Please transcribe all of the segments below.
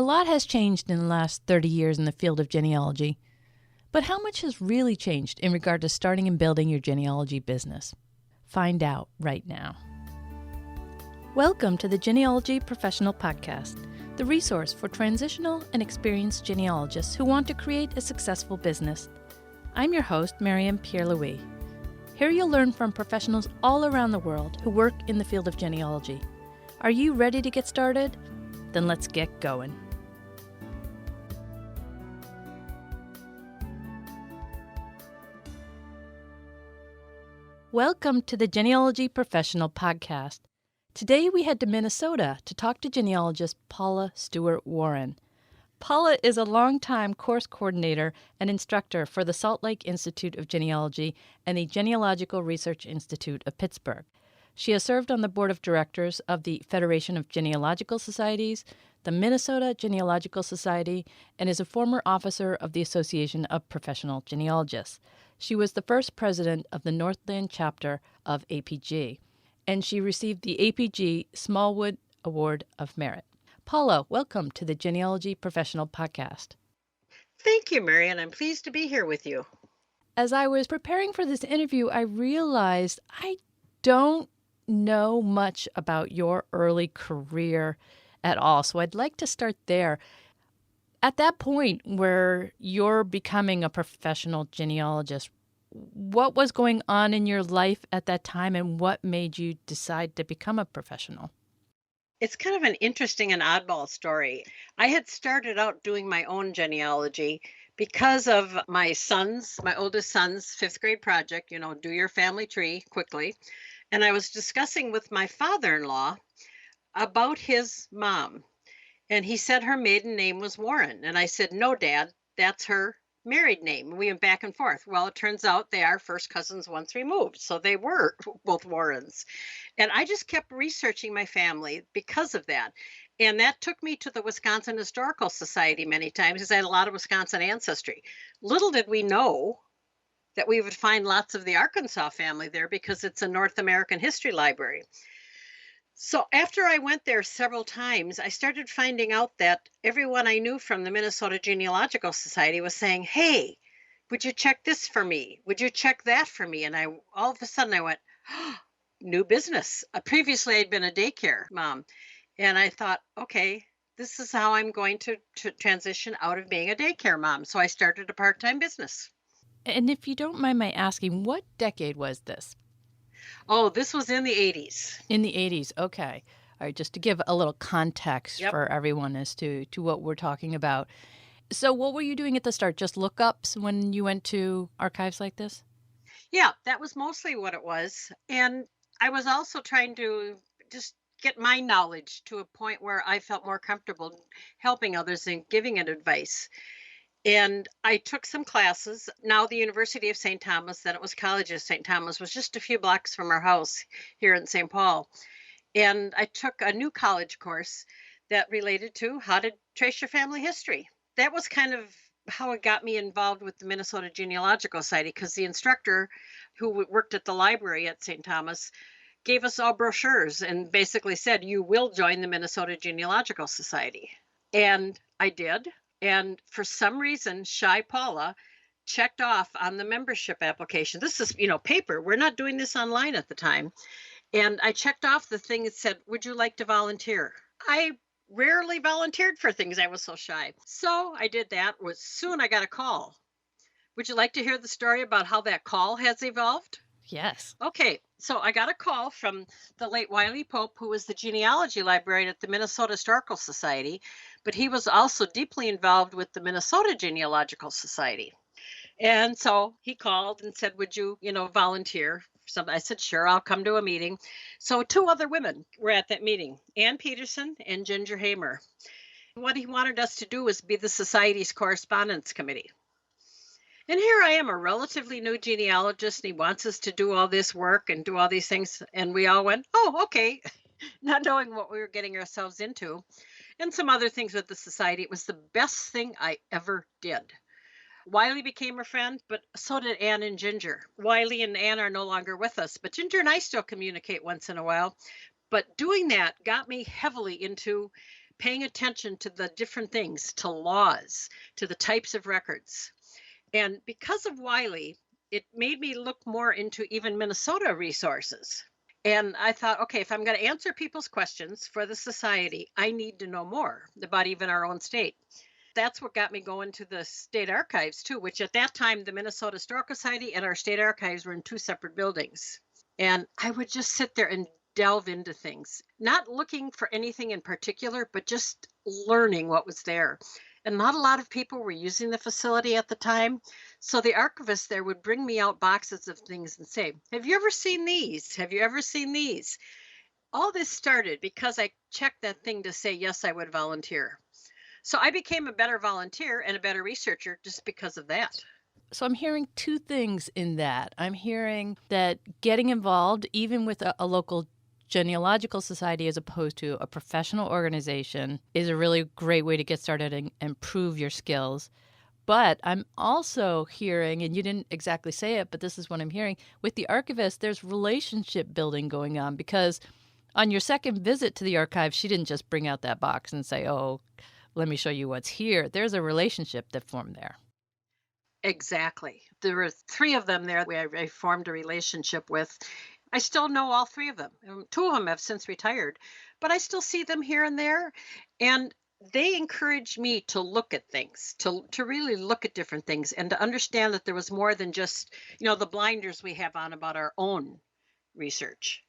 A lot has changed in the last 30 years in the field of genealogy. But how much has really changed in regard to starting and building your genealogy business? Find out right now. Welcome to the Genealogy Professional Podcast, the resource for transitional and experienced genealogists who want to create a successful business. I'm your host, Miriam Pierre-Louis. Here you'll learn from professionals all around the world who work in the field of genealogy. Are you ready to get started? Then let's get going. Welcome to the Genealogy Professional Podcast. Today we head to Minnesota to talk to genealogist Paula Stuart-Warren. Paula is a longtime course coordinator and instructor for the Salt Lake Institute of Genealogy and the Genealogical Research Institute of Pittsburgh. She has served on the board of directors of the Federation of Genealogical Societies, the Minnesota Genealogical Society, and is a former officer of the Association of Professional Genealogists. She was the first president of the Northland Chapter of APG, and she received the APG Smallwood Award of Merit. Paula, welcome to the Genealogy Professional Podcast. Thank you, Mary, and I'm pleased to be here with you. As I was preparing for this interview, I realized I don't know much about your early career at all, so I'd like to start there. At that point where you're becoming a professional genealogist, what was going on in your life at that time and what made you decide to become a professional? It's kind of an interesting and oddball story. I had started out doing my own genealogy because of my oldest son's fifth grade project, do your family tree quickly. And I was discussing with my father-in-law about his mom. And he said her maiden name was Warren. And I said, no, Dad, that's her married name. And we went back and forth. Well, it turns out they are first cousins once removed. So they were both Warrens. And I just kept researching my family because of that. And that took me to the Wisconsin Historical Society many times because I had a lot of Wisconsin ancestry. Little did we know that we would find lots of the Arkansas family there because it's a North American history library. So after I went there several times, I started finding out that everyone I knew from the Minnesota Genealogical Society was saying, hey, would you check this for me? Would you check that for me? And all of a sudden I went, oh, new business. Previously, I'd been a daycare mom. And I thought, okay, this is how I'm going to transition out of being a daycare mom. So I started a part-time business. And if you don't mind my asking, what decade was this? Oh, this was in the 80s. In the 80s, okay. All right, just to give a little context for everyone as to what we're talking about. So what were you doing at the start? Just lookups when you went to archives like this? Yeah, that was mostly what it was. And I was also trying to just get my knowledge to a point where I felt more comfortable helping others and giving it advice. And I took some classes. Now the University of St. Thomas, then it was College of St. Thomas, was just a few blocks from our house here in St. Paul. And I took a new college course that related to how to trace your family history. That was kind of how it got me involved with the Minnesota Genealogical Society, because the instructor who worked at the library at St. Thomas gave us all brochures and basically said, you will join the Minnesota Genealogical Society. And I did. And for some reason, Shy Paula checked off on the membership application. This is, paper. We're not doing this online at the time. And I checked off the thing that said, would you like to volunteer? I rarely volunteered for things. I was so shy. So I did that. Soon I got a call. Would you like to hear the story about how that call has evolved? Yes. Okay. So I got a call from the late Wiley Pope, who was the genealogy librarian at the Minnesota Historical Society, but he was also deeply involved with the Minnesota Genealogical Society. And so he called and said, would you, volunteer? I said, sure, I'll come to a meeting. So two other women were at that meeting, Ann Peterson and Ginger Hamer. What he wanted us to do was be the society's correspondence committee. And here I am, a relatively new genealogist, and he wants us to do all this work and do all these things. And we all went, oh, okay, not knowing what we were getting ourselves into. And some other things with the society. It was the best thing I ever did. Wiley became a friend, but so did Ann and Ginger. Wiley and Ann are no longer with us, but Ginger and I still communicate once in a while. But doing that got me heavily into paying attention to the different things, to laws, to the types of records. And because of Wiley, it made me look more into even Minnesota resources. And I thought, okay, if I'm going to answer people's questions for the society, I need to know more about even our own state. That's what got me going to the state archives too, which at that time, the Minnesota Historical Society and our state archives were in two separate buildings. And I would just sit there and delve into things, not looking for anything in particular, but just learning what was there. And not a lot of people were using the facility at the time. So the archivist there would bring me out boxes of things and say, have you ever seen these? Have you ever seen these? All this started because I checked that thing to say, yes, I would volunteer. So I became a better volunteer and a better researcher just because of that. So I'm hearing two things in that. I'm hearing that getting involved, even with a local genealogical society as opposed to a professional organization, is a really great way to get started and improve your skills. But I'm also hearing, and you didn't exactly say it, but this is what I'm hearing, with the archivist, there's relationship building going on, because on your second visit to the archive, she didn't just bring out that box and say, oh, let me show you what's here. There's a relationship that formed there. Exactly. There were three of them there I formed a relationship with. I still know all three of them. Two of them have since retired, but I still see them here and there. And they encouraged me to look at things, to really look at different things and to understand that there was more than just, the blinders we have on about our own research.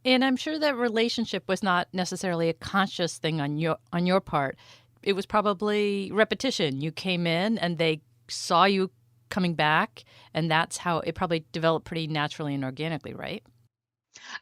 And I'm sure that relationship was not necessarily a conscious thing on your part. It was probably repetition. You came in and they saw you coming back, and that's how it probably developed pretty naturally and organically, right?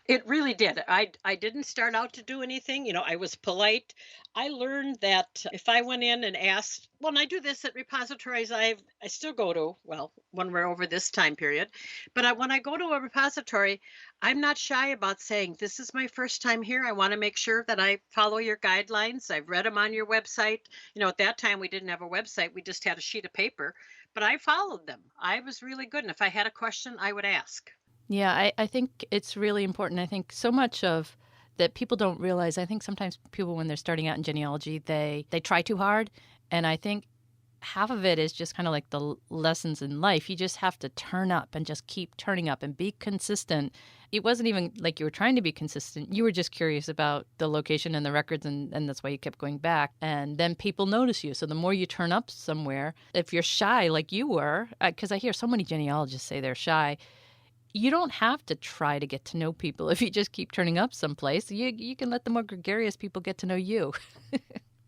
It really did. I didn't start out to do anything. I was polite. I learned that if I went in and asked, well, and I do this at repositories I still go to, well, when we're over this time period, but when I go to a repository, I'm not shy about saying, this is my first time here. I want to make sure that I follow your guidelines. I've read them on your website. At that time, we didn't have a website. We just had a sheet of paper, but I followed them. I was really good. And if I had a question, I would ask. Yeah, I think it's really important. I think so much of that people don't realize. I think sometimes people, when they're starting out in genealogy, they try too hard. And I think half of it is just kind of like the lessons in life. You just have to turn up and just keep turning up and be consistent. It wasn't even like you were trying to be consistent. You were just curious about the location and the records, and that's why you kept going back. And then people notice you. So the more you turn up somewhere, if you're shy like you were, because I hear so many genealogists say they're shy, you don't have to try to get to know people. If you just keep turning up someplace, you can let the more gregarious people get to know you,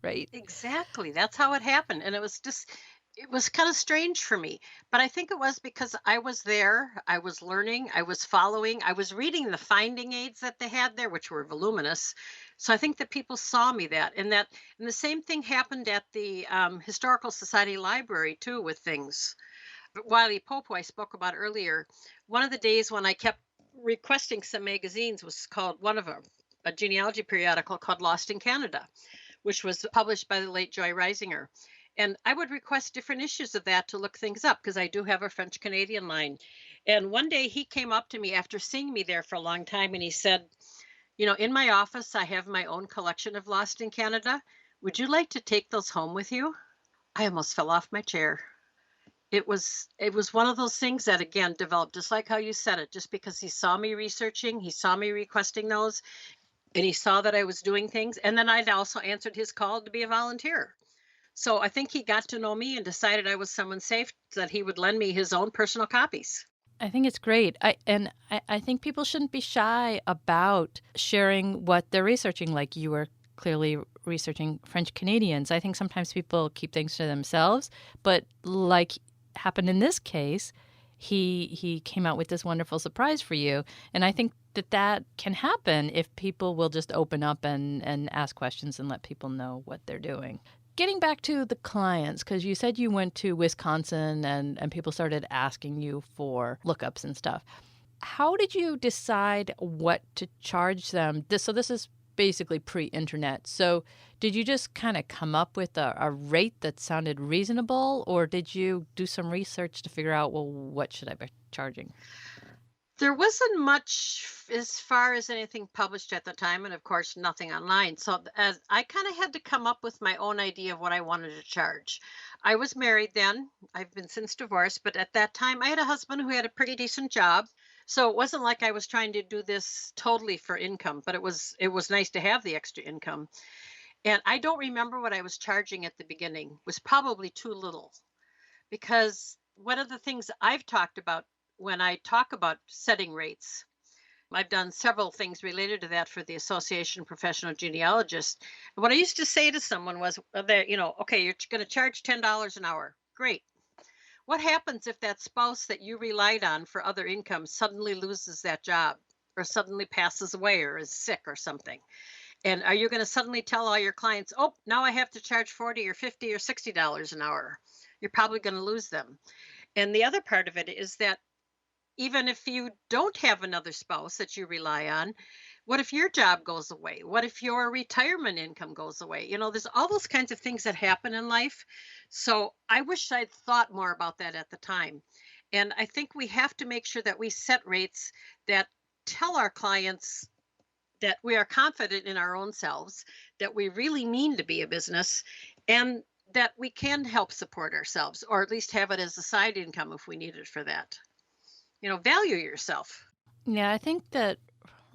right? Exactly. That's how it happened. And it was kind of strange for me. But I think it was because I was there, I was learning, I was following, I was reading the finding aids that they had there, which were voluminous. So I think that people saw me and the same thing happened at the Historical Society Library too, with things. Wiley Pope, who I spoke about earlier, one of the days when I kept requesting some magazines was called a genealogy periodical called Lost in Canada, which was published by the late Joy Reisinger. And I would request different issues of that to look things up because I do have a French Canadian line. And one day he came up to me after seeing me there for a long time and he said, in my office, I have my own collection of Lost in Canada. Would you like to take those home with you? I almost fell off my chair. It was one of those things that, again, developed just like how you said it, just because he saw me researching, he saw me requesting those, and he saw that I was doing things. And then I'd also answered his call to be a volunteer. So I think he got to know me and decided I was someone safe that he would lend me his own personal copies. I think it's great. I think people shouldn't be shy about sharing what they're researching, like you were clearly researching French Canadians. I think sometimes people keep things to themselves, but like happened in this case, he came out with this wonderful surprise for you. And I think that can happen if people will just open up and ask questions and let people know what they're doing. Getting back to the clients, because you said you went to Wisconsin and people started asking you for lookups and stuff. How did you decide what to charge them? This is basically pre-internet. So did you just kind of come up with a rate that sounded reasonable, or did you do some research to figure out, well, what should I be charging? There wasn't much as far as anything published at the time, and of course, nothing online. So, as I kind of had to come up with my own idea of what I wanted to charge. I was married then. I've been since divorced, but at that time, I had a husband who had a pretty decent job. So it wasn't like I was trying to do this totally for income, but it was nice to have the extra income. And I don't remember what I was charging at the beginning. It was probably too little because one of the things I've talked about when I talk about setting rates, I've done several things related to that for the Association of Professional Genealogists. What I used to say to someone was, okay, you're going to charge $10 an hour. Great. What happens if that spouse that you relied on for other income suddenly loses that job or suddenly passes away or is sick or something? And are you going to suddenly tell all your clients, oh, now I have to charge 40 or 50 or $60 an hour? You're probably going to lose them. And the other part of it is that even if you don't have another spouse that you rely on, what if your job goes away? What if your retirement income goes away? There's all those kinds of things that happen in life. So I wish I'd thought more about that at the time. And I think we have to make sure that we set rates that tell our clients that we are confident in our own selves, that we really mean to be a business, and that we can help support ourselves, or at least have it as a side income if we need it for that. Value yourself. Yeah, I think that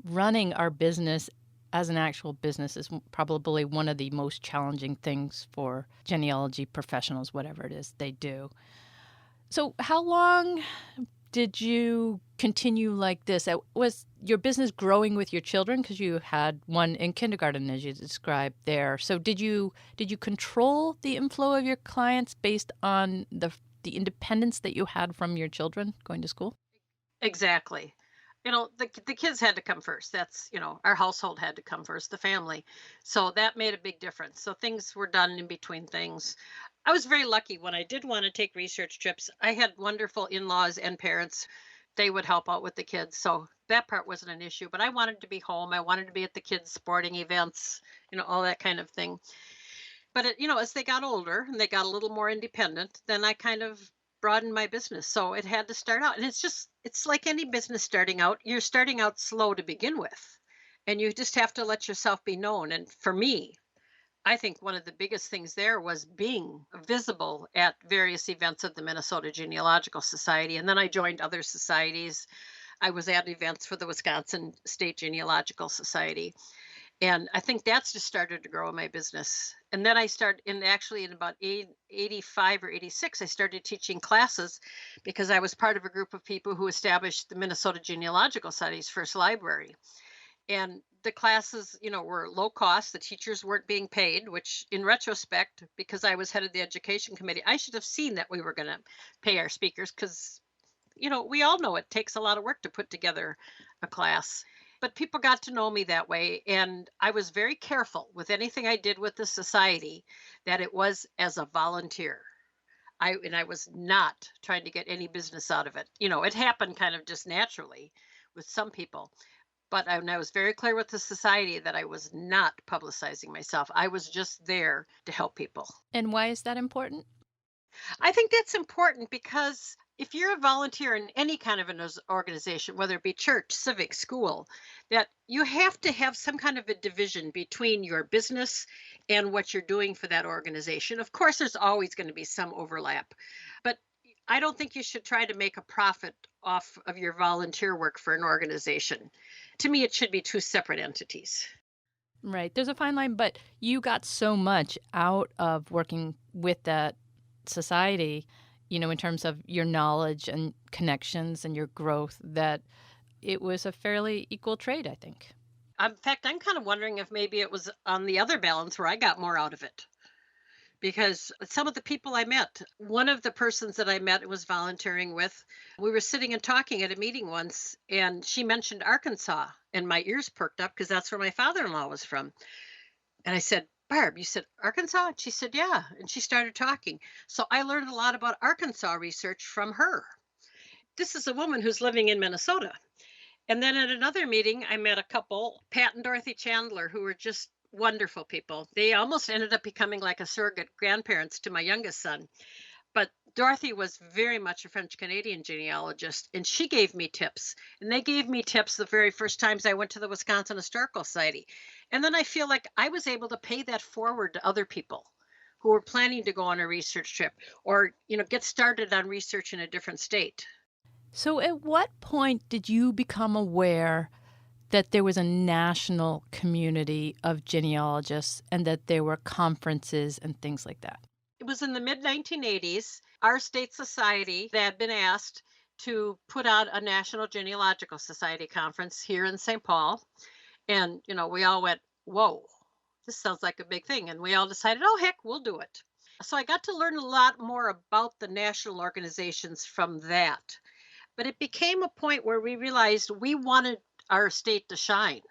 running our business as an actual business is probably one of the most challenging things for genealogy professionals, whatever it is they do. So how long did you continue like this? Was your business growing with your children? Because you had one in kindergarten, as you described there. So did you control the inflow of your clients based on the independence that you had from your children going to school? Exactly. The kids had to come first. That's, our household had to come first, the family. So that made a big difference. So things were done in between things. I was very lucky when I did want to take research trips. I had wonderful in-laws and parents. They would help out with the kids. So that part wasn't an issue, but I wanted to be home. I wanted to be at the kids' sporting events, all that kind of thing. But, as they got older and they got a little more independent, then I kind of broadened my business. So it had to start out. And it's like any business starting out. You're starting out slow to begin with. And you just have to let yourself be known. And for me, I think one of the biggest things there was being visible at various events of the Minnesota Genealogical Society. And then I joined other societies. I was at events for the Wisconsin State Genealogical Society. And I think that's just started to grow in my business. And then I started in about 85 or 86, I started teaching classes because I was part of a group of people who established the Minnesota Genealogical Society's first library. And the classes, were low cost. The teachers weren't being paid, which in retrospect, because I was head of the education committee, I should have seen that we were going to pay our speakers because, we all know it takes a lot of work to put together a class. But people got to know me that way. And I was very careful with anything I did with the society that it was as a volunteer. I was not trying to get any business out of it. It happened kind of just naturally with some people. But I was very clear with the society that I was not publicizing myself. I was just there to help people. And why is that important? I think that's important because if you're a volunteer in any kind of an organization, whether it be church, civic, school, that you have to have some kind of a division between your business and what you're doing for that organization. Of course, there's always going to be some overlap, but I don't think you should try to make a profit off of your volunteer work for an organization. To me, it should be two separate entities. Right. There's a fine line, but you got so much out of working with that society, in terms of your knowledge and connections and your growth, that it was a fairly equal trade, I think. In fact, I'm kind of wondering if maybe it was on the other balance where I got more out of it. Because some of the people I met, one of the persons that I met and was volunteering with, we were sitting and talking at a meeting once, and she mentioned Arkansas, and my ears perked up because that's where my father-in-law was from. And I said, Barb, you said Arkansas? And she said, yeah. And she started talking. So I learned a lot about Arkansas research from her. This is a woman who's living in Minnesota. And then at another meeting, I met a couple, Pat and Dorothy Chandler, who were just wonderful people. They almost ended up becoming like a surrogate grandparents to my youngest son. But Dorothy was very much a French Canadian genealogist, and she gave me tips. And they gave me tips the very first times I went to the Wisconsin Historical Society. And then I feel like I was able to pay that forward to other people who were planning to go on a research trip or, get started on research in a different state. So, at what point did you become aware that there was a national community of genealogists and that there were conferences and things like that? It was in the mid 1980s. Our state society had been asked to put out a National Genealogical Society conference here in St. Paul. And, we all went, whoa, this sounds like a big thing. And we all decided, oh, heck, we'll do it. So I got to learn a lot more about the national organizations from that. But it became a point where we realized we wanted our state to shine.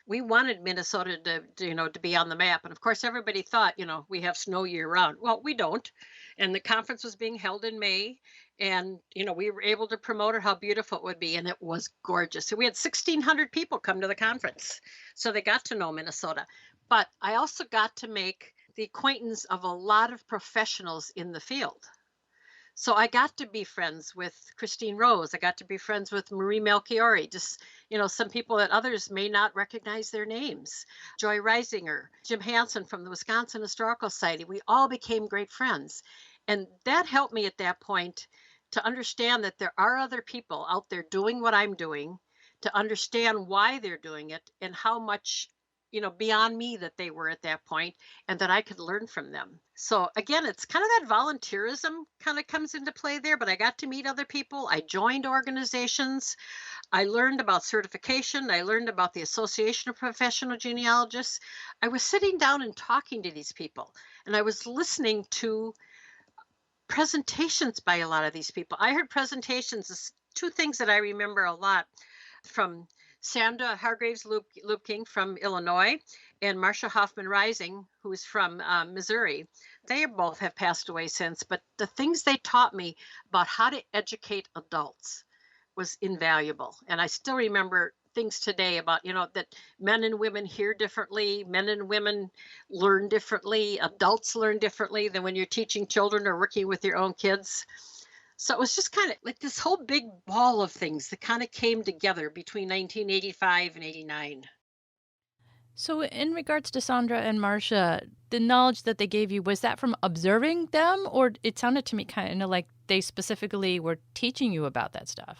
We wanted Minnesota to be on the map. And of course, everybody thought, we have snow year round. Well, we don't. And the conference was being held in May. And, we were able to promote it, how beautiful it would be. And it was gorgeous. So we had 1,600 people come to the conference. So they got to know Minnesota. But I also got to make the acquaintance of a lot of professionals in the field. So I got to be friends with Christine Rose. I got to be friends with Marie Melchiori, just, some people that others may not recognize their names. Joy Reisinger, Jim Hansen from the Wisconsin Historical Society. We all became great friends. And that helped me at that point to understand that there are other people out there doing what I'm doing, to understand why they're doing it and how much beyond me that they were at that point, and that I could learn from them. So again, it's kind of that volunteerism kind of comes into play there, but I got to meet other people. I joined organizations. I learned about certification. I learned about the Association of Professional Genealogists. I was sitting down and talking to these people, and I was listening to presentations by a lot of these people. I heard presentations, two things that I remember a lot from Sandra Hargraves Lupking from Illinois and Marcia Hoffman Rising, who's from Missouri. They both have passed away since, but the things they taught me about how to educate adults was invaluable. And I still remember things today about, that men and women hear differently, men and women learn differently, adults learn differently than when you're teaching children or working with your own kids. So it was just kind of like this whole big ball of things that kind of came together between 1985 and 89. So in regards to Sandra and Marcia, the knowledge that they gave you, was that from observing them? Or it sounded to me kind of like they specifically were teaching you about that stuff?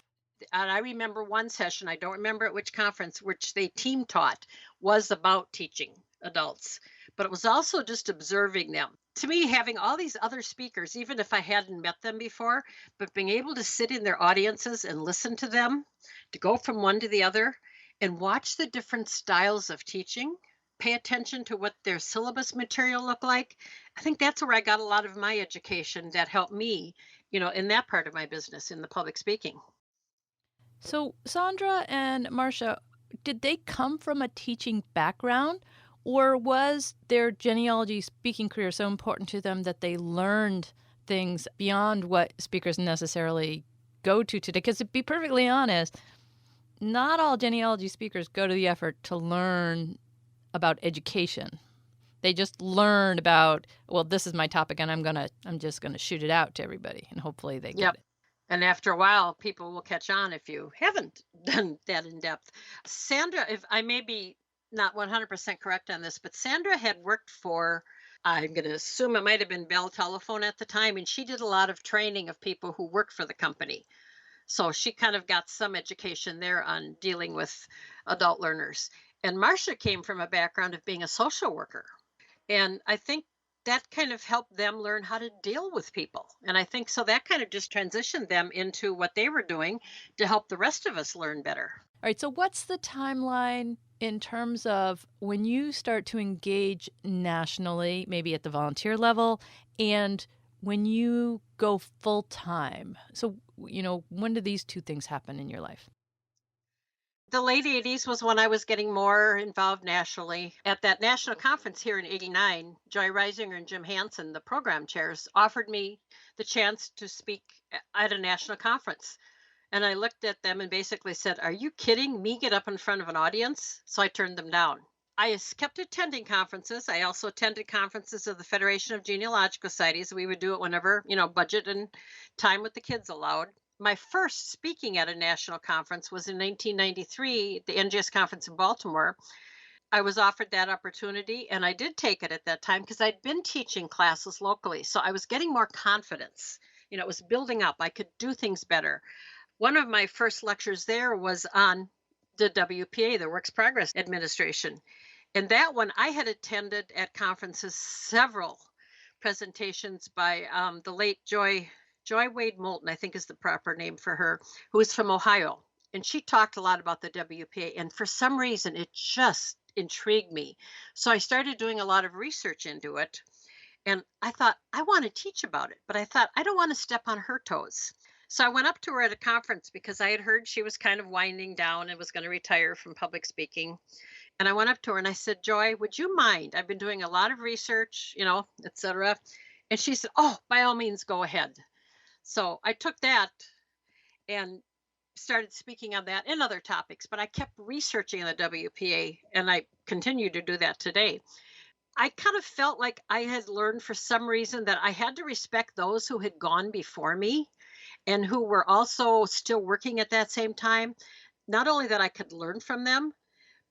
And I remember one session, I don't remember at which conference, which they team taught, was about teaching adults. But it was also just observing them. To me, having all these other speakers, even if I hadn't met them before, but being able to sit in their audiences and listen to them, to go from one to the other and watch the different styles of teaching, pay attention to what their syllabus material looked like. I think that's where I got a lot of my education that helped me, in that part of my business, in the public speaking. So Sandra and Marcia, did they come from a teaching background? Or was their genealogy speaking career so important to them that they learned things beyond what speakers necessarily go to today? Because to be perfectly honest, not all genealogy speakers go to the effort to learn about education. They just learn about, well, this is my topic and I'm just gonna shoot it out to everybody and hopefully they get it. And after a while, people will catch on if you haven't done that in depth. Sandra, if I may be not 100% correct on this, but Sandra had worked for, I'm going to assume it might have been Bell Telephone at the time, and she did a lot of training of people who worked for the company. So she kind of got some education there on dealing with adult learners. And Marcia came from a background of being a social worker. And I think that kind of helped them learn how to deal with people. And I think so that kind of just transitioned them into what they were doing to help the rest of us learn better. All right, so what's the timeline in terms of when you start to engage nationally, maybe at the volunteer level, and when you go full time? So, when do these two things happen in your life? The late 80s was when I was getting more involved nationally. At that national conference here in 89, Joy Reisinger and Jim Hansen, the program chairs, offered me the chance to speak at a national conference. And I looked at them and basically said, are you kidding me? Get up in front of an audience? So I turned them down. kept attending conferences. I also attended conferences of the Federation of Genealogical Societies. We would do it whenever, budget and time with the kids allowed. My first speaking at a national conference was in 1993, the NGS conference in Baltimore. I was offered that opportunity and I did take it at that time because I'd been teaching classes locally. So I was getting more confidence. It was building up. I could do things better. One of my first lectures there was on the WPA, the Works Progress Administration. And that one I had attended at conferences, several presentations by the late Joy Wade Moulton, I think is the proper name for her, who is from Ohio. And she talked a lot about the WPA. And for some reason, it just intrigued me. So I started doing a lot of research into it. And I thought, I want to teach about it. But I thought, I don't want to step on her toes. So I went up to her at a conference because I had heard she was kind of winding down and was going to retire from public speaking. And I went up to her and I said, Joy, would you mind? I've been doing a lot of research, et cetera. And she said, oh, by all means, go ahead. So I took that and started speaking on that and other topics, but I kept researching the WPA and I continue to do that today. I kind of felt like I had learned for some reason that I had to respect those who had gone before me and who were also still working at that same time. Not only that I could learn from them,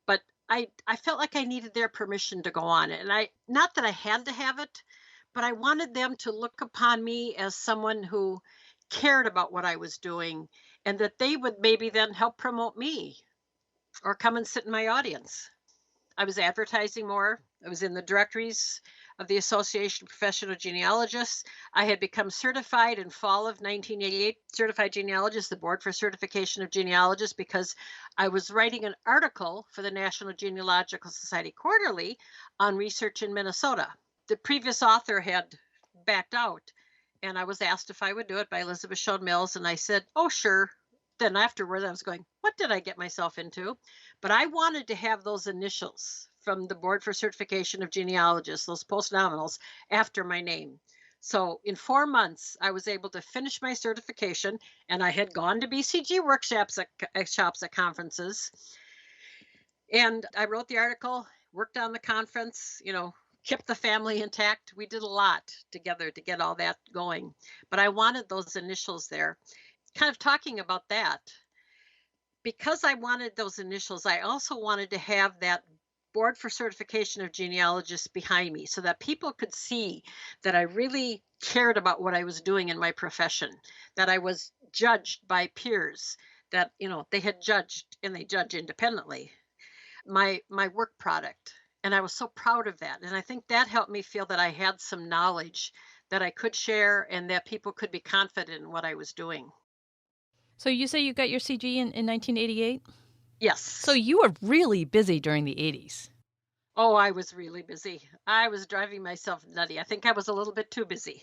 but I felt like I needed their permission to go on. And not that I had to have it, but I wanted them to look upon me as someone who cared about what I was doing and that they would maybe then help promote me or come and sit in my audience. I was advertising more. I was in the directories of the Association of Professional Genealogists. I had become certified in fall of 1988, certified genealogist, the Board for Certification of Genealogists, because I was writing an article for the National Genealogical Society Quarterly on research in Minnesota. The previous author had backed out, and I was asked if I would do it by Elizabeth Schoen Mills, and I said, oh, sure. Then afterwards, I was going, what did I get myself into? But I wanted to have those initials from the Board for Certification of Genealogists, those post-nominals, after my name. So in 4 months, I was able to finish my certification, and I had gone to BCG workshops at conferences. And I wrote the article, worked on the conference, kept the family intact. We did a lot together to get all that going. But I wanted those initials there. Kind of talking about that, because I wanted those initials, I also wanted to have that Board for Certification of Genealogists behind me so that people could see that I really cared about what I was doing in my profession, that I was judged by peers, that, they had judged, and they judge independently, my work product. And I was so proud of that. And I think that helped me feel that I had some knowledge that I could share and that people could be confident in what I was doing. So you say you got your CG in 1988? Yes. So you were really busy during the 80s. Oh, I was really busy. I was driving myself nutty. I think I was a little bit too busy.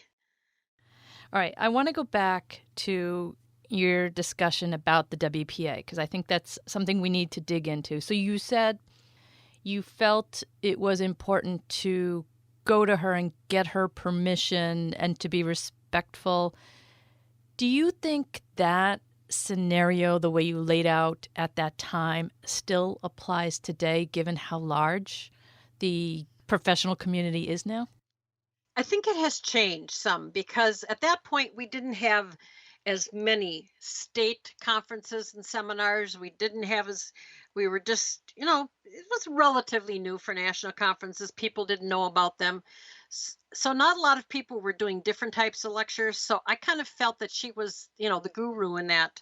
All right. I want to go back to your discussion about the WPA because I think that's something we need to dig into. So you said you felt it was important to go to her and get her permission and to be respectful. Do you think that scenario, the way you laid out at that time, still applies today, given how large the professional community is now? I think it has changed some because at that point we didn't have as many state conferences and seminars. We were just, it was relatively new for national conferences. People didn't know about them. So not a lot of people were doing different types of lectures. So I kind of felt that she was, the guru in that.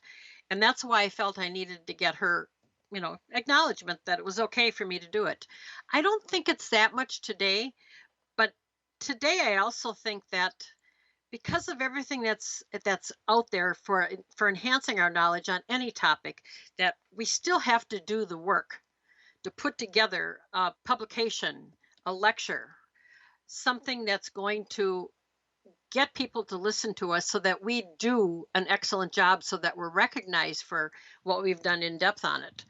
And that's why I felt I needed to get her, acknowledgement that it was okay for me to do it. I don't think it's that much today, but today I also think that because of everything that's out there for enhancing our knowledge on any topic, that we still have to do the work to put together a publication, a lecture, something that's going to get people to listen to us so that we do an excellent job so that we're recognized for what we've done in depth on it.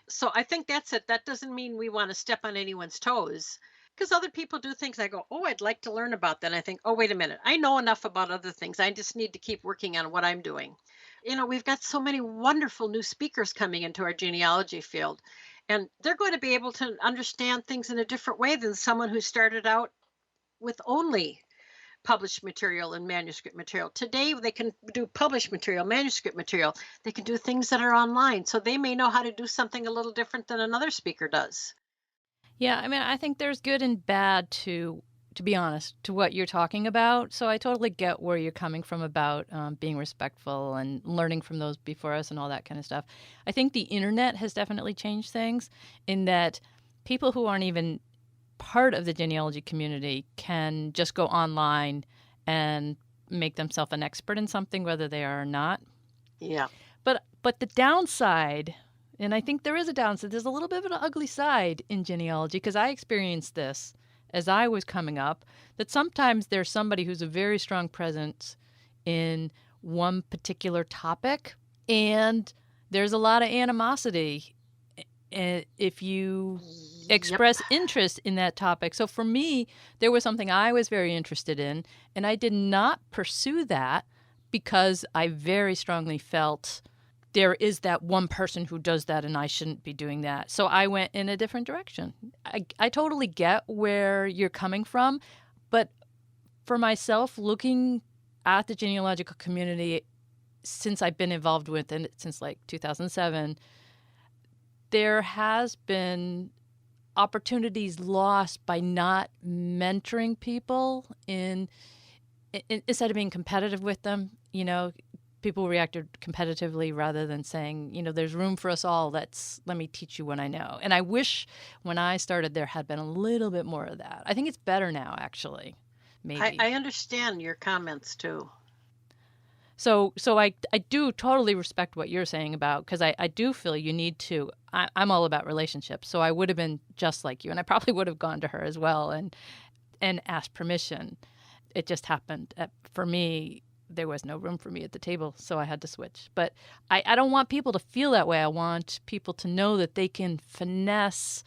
So I think that's it. That doesn't mean we want to step on anyone's toes because other people do things. I go, oh, I'd like to learn about that. And I think, oh, wait a minute. I know enough about other things. I just need to keep working on what I'm doing. We've got so many wonderful new speakers coming into our genealogy field. And they're going to be able to understand things in a different way than someone who started out with only published material and manuscript material. Today, they can do published material, manuscript material. They can do things that are online. So they may know how to do something a little different than another speaker does. Yeah, I mean, I think there's good and bad to be honest, to what you're talking about. So I totally get where you're coming from about being respectful and learning from those before us and all that kind of stuff. I think the internet has definitely changed things in that people who aren't even part of the genealogy community can just go online and make themselves an expert in something, whether they are or not. Yeah. But the downside, and I think there is a downside, there's a little bit of an ugly side in genealogy because I experienced this as I was coming up, that sometimes there's somebody who's a very strong presence in one particular topic, and there's a lot of animosity if you express interest in that topic. So for me, there was something I was very interested in, and I did not pursue that because I very strongly felt there is that one person who does that and I shouldn't be doing that. So I went in a different direction. I totally get where you're coming from, but for myself, looking at the genealogical community since I've been involved with it since like 2007, there has been opportunities lost by not mentoring people instead of being competitive with them. You know, people reacted competitively rather than saying, you know, there's room for us all. Let me teach you what I know. And I wish when I started there had been a little bit more of that. I think it's better now, actually. Maybe. I understand your comments too. So I do totally respect what you're saying about, because I do feel you need to, I'm all about relationships. So I would have been just like you, and I probably would have gone to her as well and asked permission. It just happened for me. There was no room for me at the table, so I had to switch. But I don't want people to feel that way. I want people to know that they can finesse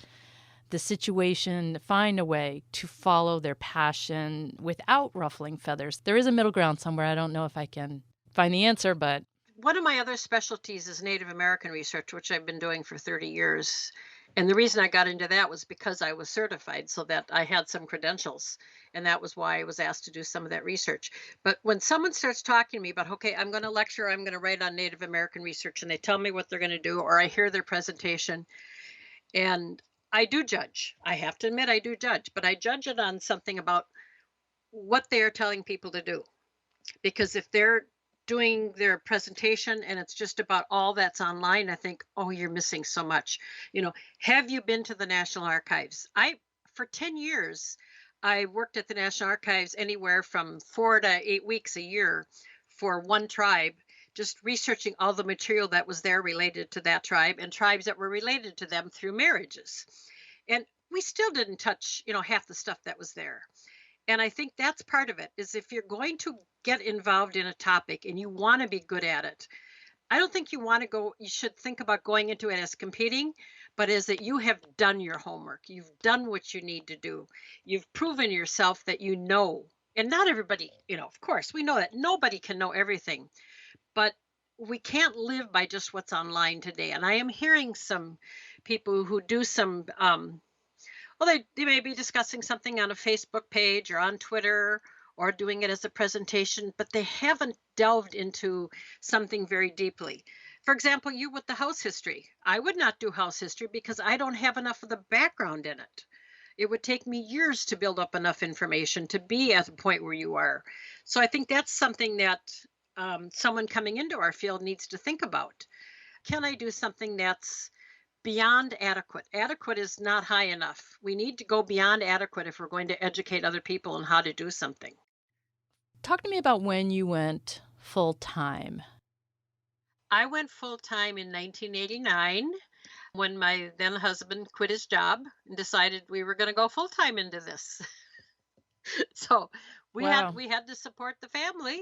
the situation, find a way to follow their passion without ruffling feathers. There is a middle ground somewhere. I don't know if I can find the answer, but... One of my other specialties is Native American research, which I've been doing for 30 years. And the reason I got into that was because I was certified, so that I had some credentials. And that was why I was asked to do some of that research. But when someone starts talking to me about, okay, I'm going to lecture, I'm going to write on Native American research, and they tell me what they're going to do, or I hear their presentation, and I do judge. I have to admit I do judge, but I judge it on something about what they are telling people to do. Because if they're doing their presentation and it's just about all that's online, I think, oh, you're missing so much. You know, have you been to the National Archives? For 10 years, I worked at the National Archives anywhere from 4 to 8 weeks a year for one tribe, just researching all the material that was there related to that tribe and tribes that were related to them through marriages. And we still didn't touch, half the stuff that was there. And I think that's part of it, is if you're going to get involved in a topic and you want to be good at it, I don't think you should think about going into it as competing, but as that you have done your homework. You've done what you need to do. You've proven yourself that you know. And not everybody, of course, we know that nobody can know everything, but we can't live by just what's online today. And I am hearing some people who do some, they may be discussing something on a Facebook page or on Twitter or doing it as a presentation, but they haven't delved into something very deeply. For example, you with the house history. I would not do house history because I don't have enough of the background in it. It would take me years to build up enough information to be at the point where you are. So I think that's something that someone coming into our field needs to think about. Can I do something that's beyond adequate? Adequate is not high enough. We need to go beyond adequate if we're going to educate other people on how to do something. Talk to me about when you went full-time. I went full-time in 1989 when my then husband quit his job and decided we were going to go full-time into this. So we had to support the family,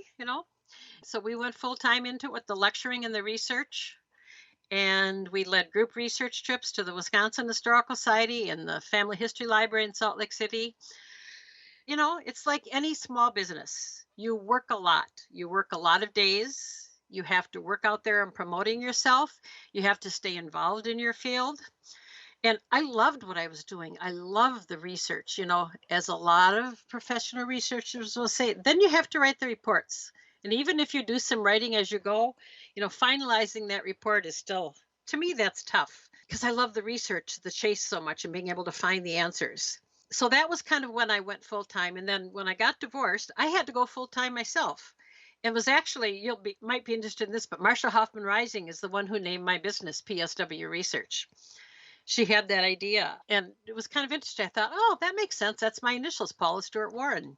So we went full-time into it with the lecturing and the research. And we led group research trips to the Wisconsin Historical Society and the Family History Library in Salt Lake City. It's like any small business. You work a lot. You work a lot of days. You have to work out there and promoting yourself. You have to stay involved in your field. And I loved what I was doing. I loved the research, as a lot of professional researchers will say, then you have to write the reports. And even if you do some writing as you go, finalizing that report is still, to me, that's tough because I love the research, the chase so much and being able to find the answers. So that was kind of when I went full time. And then when I got divorced, I had to go full time myself. It was actually, might be interested in this, but Marsha Hoffman Rising is the one who named my business PSW Research. She had that idea, and it was kind of interesting. I thought, oh, that makes sense. That's my initials, Paula Stuart-Warren.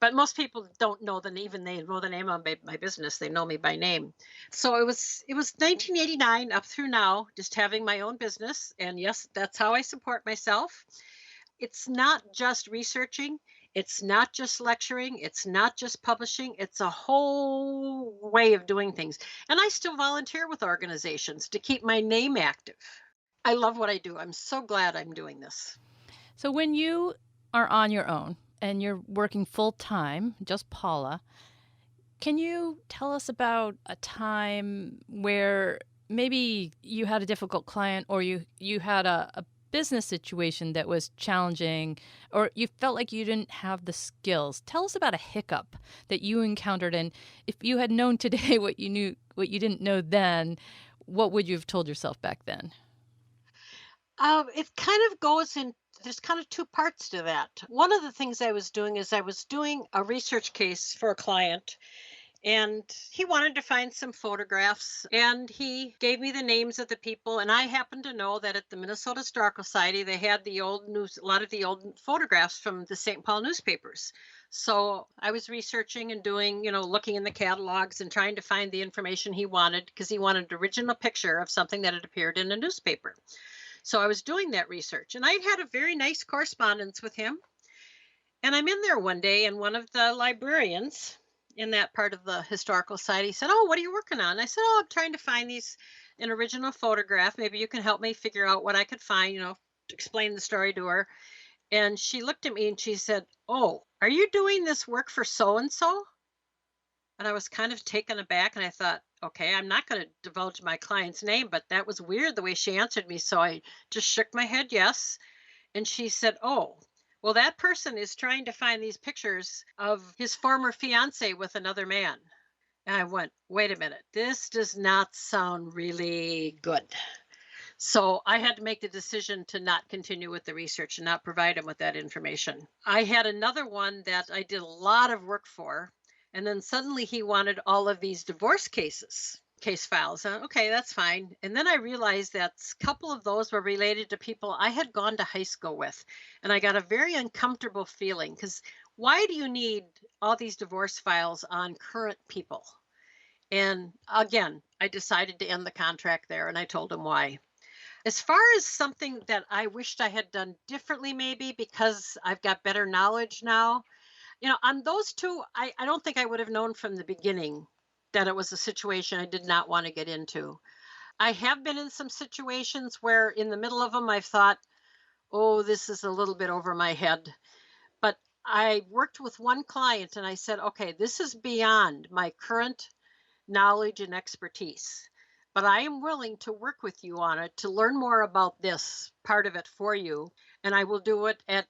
But most people don't know even they know the name of my business. They know me by name. So it was 1989 up through now, just having my own business. And yes, that's how I support myself. It's not just researching. It's not just lecturing. It's not just publishing. It's a whole way of doing things. And I still volunteer with organizations to keep my name active. I love what I do. I'm so glad I'm doing this. So when you are on your own and you're working full time, just Paula, can you tell us about a time where maybe you had a difficult client or you had a business situation that was challenging or you felt like you didn't have the skills? Tell us about a hiccup that you encountered, and if you had known today what you didn't know then, what would you have told yourself back then? It kind of goes in, there's kind of two parts to that. One of the things I was doing is I was doing a research case for a client, and he wanted to find some photographs, and he gave me the names of the people. And I happened to know that at the Minnesota Historical Society, they had a lot of the old photographs from the St. Paul newspapers. So I was researching and doing, looking in the catalogs and trying to find the information he wanted, because he wanted an original picture of something that had appeared in a newspaper. So I was doing that research, and I'd had a very nice correspondence with him. And I'm in there one day, and one of the librarians in that part of the Historical Society said, "Oh, what are you working on?" I said, "Oh, I'm trying to find an original photograph. Maybe you can help me figure out what I could find, to explain the story to her." And she looked at me and she said, "Oh, are you doing this work for so-and-so?" And I was kind of taken aback, and I thought, okay, I'm not going to divulge my client's name, but that was weird the way she answered me. So I just shook my head, yes. And she said, "Oh, well, that person is trying to find these pictures of his former fiance with another man." And I went, wait a minute, this does not sound really good. So I had to make the decision to not continue with the research and not provide him with that information. I had another one that I did a lot of work for. And then suddenly he wanted all of these divorce case files. Okay, that's fine. And then I realized that a couple of those were related to people I had gone to high school with. And I got a very uncomfortable feeling, because why do you need all these divorce files on current people? And again, I decided to end the contract there, and I told him why. As far as something that I wished I had done differently, maybe because I've got better knowledge now, on those two, I don't think I would have known from the beginning that it was a situation I did not want to get into. I have been in some situations where in the middle of them, I've thought, oh, this is a little bit over my head. But I worked with one client and I said, okay, this is beyond my current knowledge and expertise, but I am willing to work with you on it to learn more about this part of it for you. And I will do it at